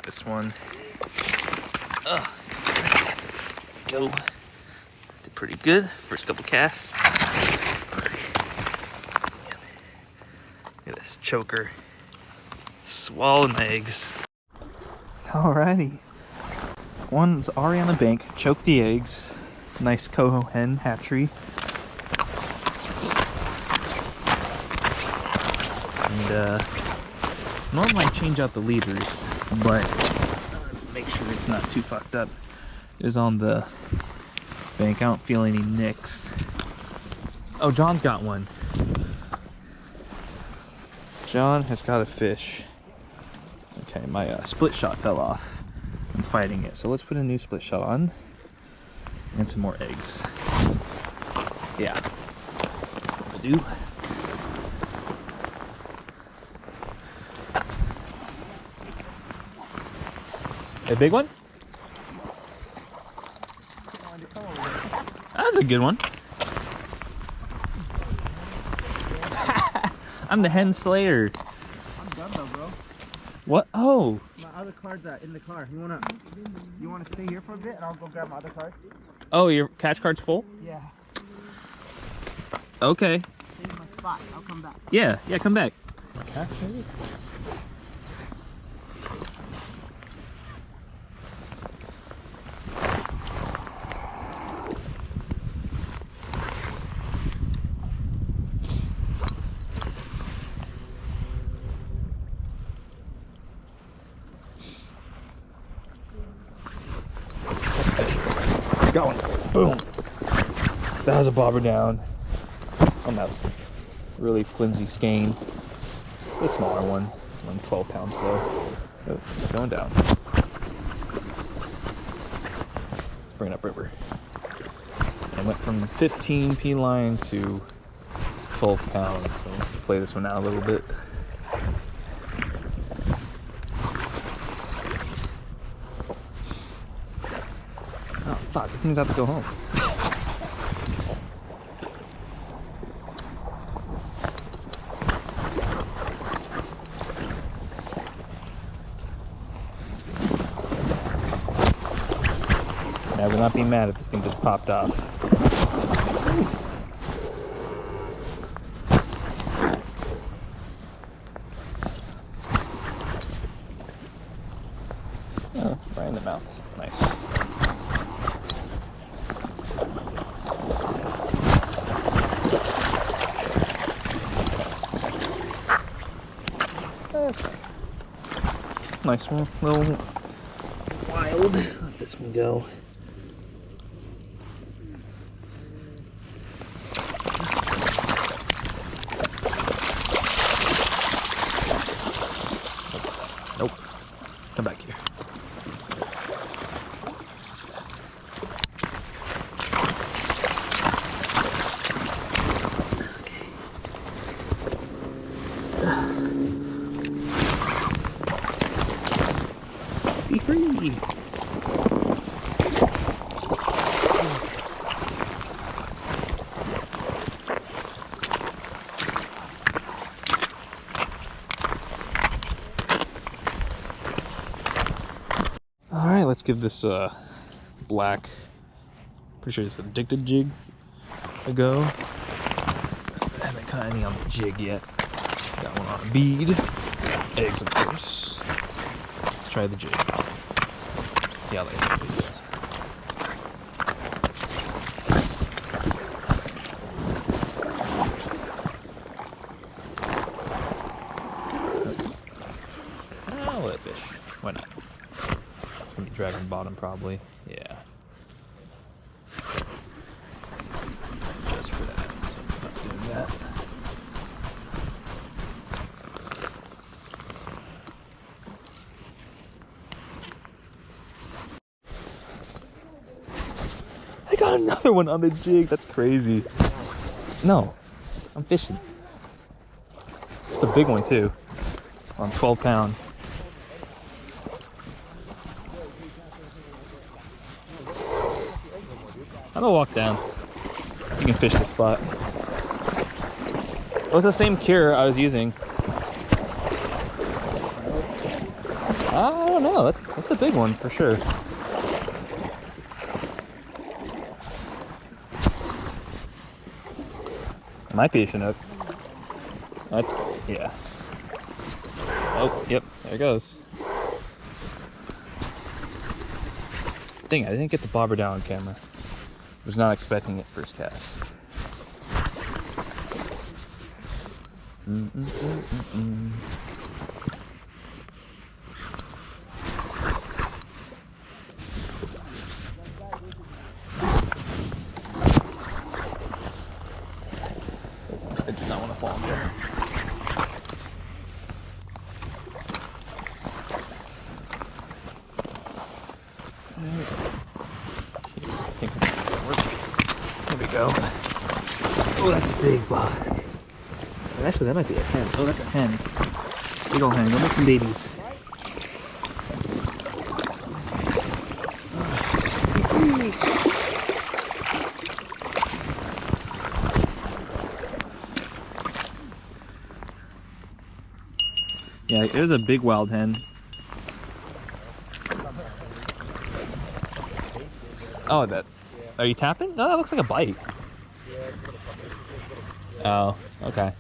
this one. Go. Did pretty good. First couple casts. Look at this choker. Swallowing my eggs. Alrighty. One's already on the bank. Choked the eggs. Nice coho hen hatchery. And normally I change out the leaders, but let's make sure it's not too fucked up. Is on the bank. I don't feel any nicks. Oh, John's got one. John has got a fish. Okay, my split shot fell off. I'm fighting it. So let's put a new split shot on. And some more eggs. Yeah. That'll do. A big one? That's a good one. I'm the hen slayer. I'm done though, bro. What? Oh. My other cards are in the car. You wanna stay here for a bit and I'll go grab my other card? Oh, your catch card's full? Yeah. Okay. Save my spot. I'll come back. Yeah, come back. Cast maybe? Going. Boom. That was a bobber down on that really flimsy skein. The smaller one, 12 pounds though. Oh, it's going down. Bring it up river. And went from 15 P line to 12 pounds. So let's play this one out a little bit. Oh fuck, this means I have to go home. I would not be mad if this thing just popped off. Oh, right in the mouth. Nice. Nice one. Little wild. Let this one go. Nope. Come back here. Be free. All right, let's give this black, pretty sure it's addicted jig a go. I haven't caught any on the jig yet. Got one on a bead. Eggs, of course. Let's try the jig. See how that is. I'll let it fish. Why not? It's gonna be dragging bottom probably. Yeah. Just for that. So I'm not doing that. I got another one on the jig. That's crazy. No, I'm fishing. It's a big one too. On 12 pound. I'm gonna walk down. You can fish the spot. It was the same cure I was using. I don't know. That's a big one for sure. Might be a Chinook. Yeah. Oh, yep. There it goes. Dang, I didn't get the bobber down on camera. Was not expecting it first cast. I do not want to fall in there. I think we're working. There we go. Oh, that's a big bug. Actually, that might be a hen. Oh, that's a hen. Big old hen. Go make some babies. Yeah, it was a big wild hen. Oh, that. Are you tapping? No, that looks like a bite. Oh, okay.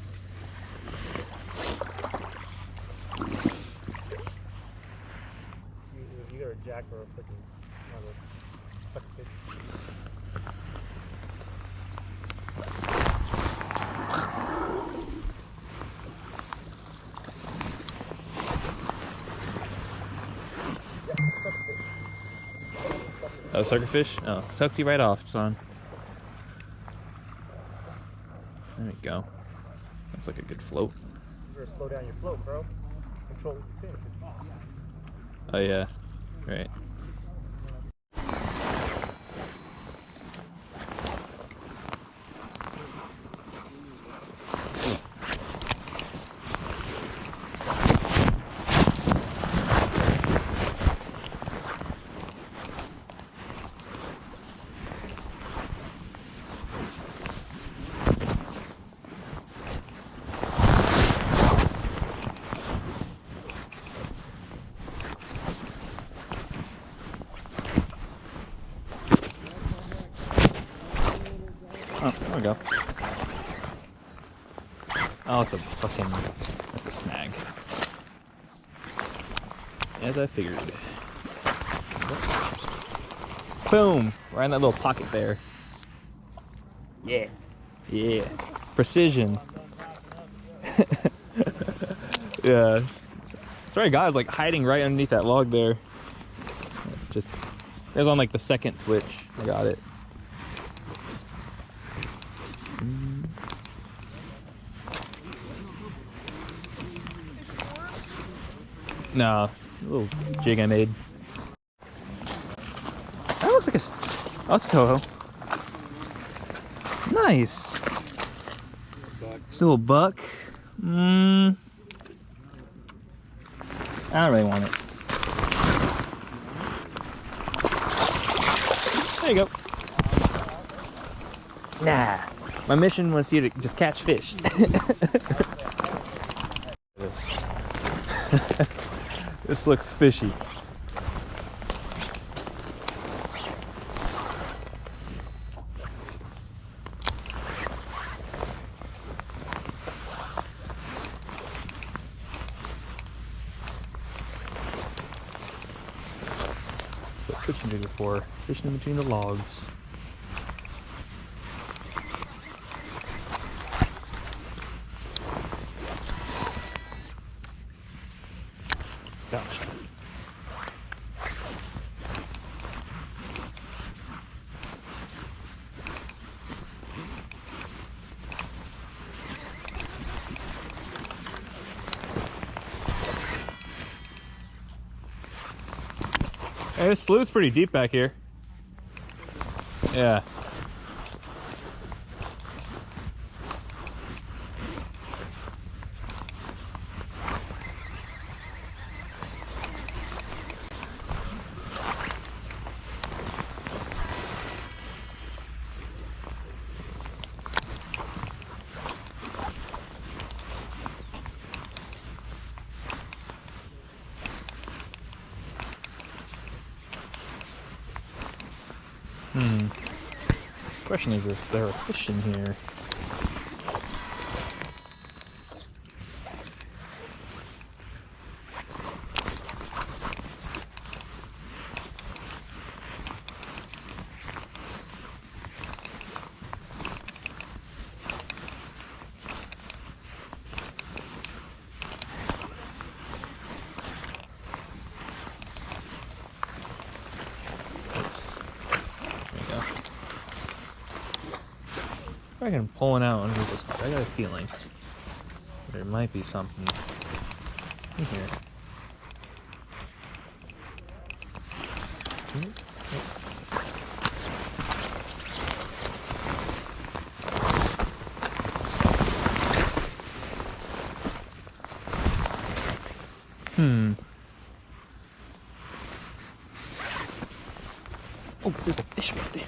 Either a jack or a freaking fish. Oh, suckerfish? Oh, sucked you right off, son. There we go. Looks like a good float. You better slow down your float, bro. Control your fin. Oh yeah, right. Oh, there we go. Oh, it's a fucking... That's a snag. As I figured. Boom! Right in that little pocket there. Yeah. Yeah. Precision. Yeah. Sorry, guys, like hiding right underneath that log there. It's just... It was on like the second twitch. I got it. No, a little jig I made. That looks like a... Oh, it's a coho. Nice. It's a little buck. I don't really want it. There you go. Nah. My mission was here to just catch fish. This looks fishy. That's what fishing jigs are for. Fishing in between the logs. Gosh. Hey, this slough's pretty deep back here. Yeah. Question is this, there are fish in here. I can pull it out under this, but I got a feeling there might be something in here. Oh, there's a fish right there.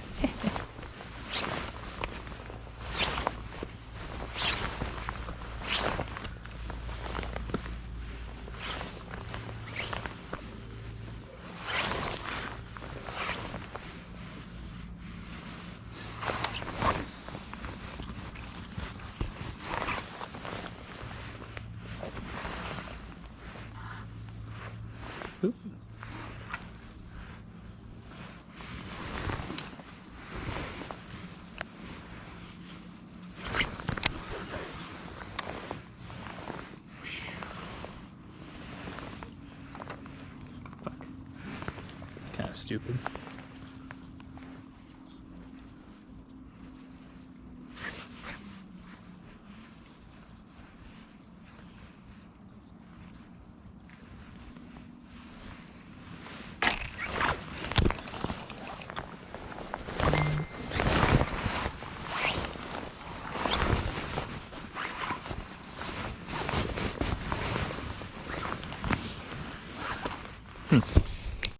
Oop. Fuck. Kinda stupid. Hmm.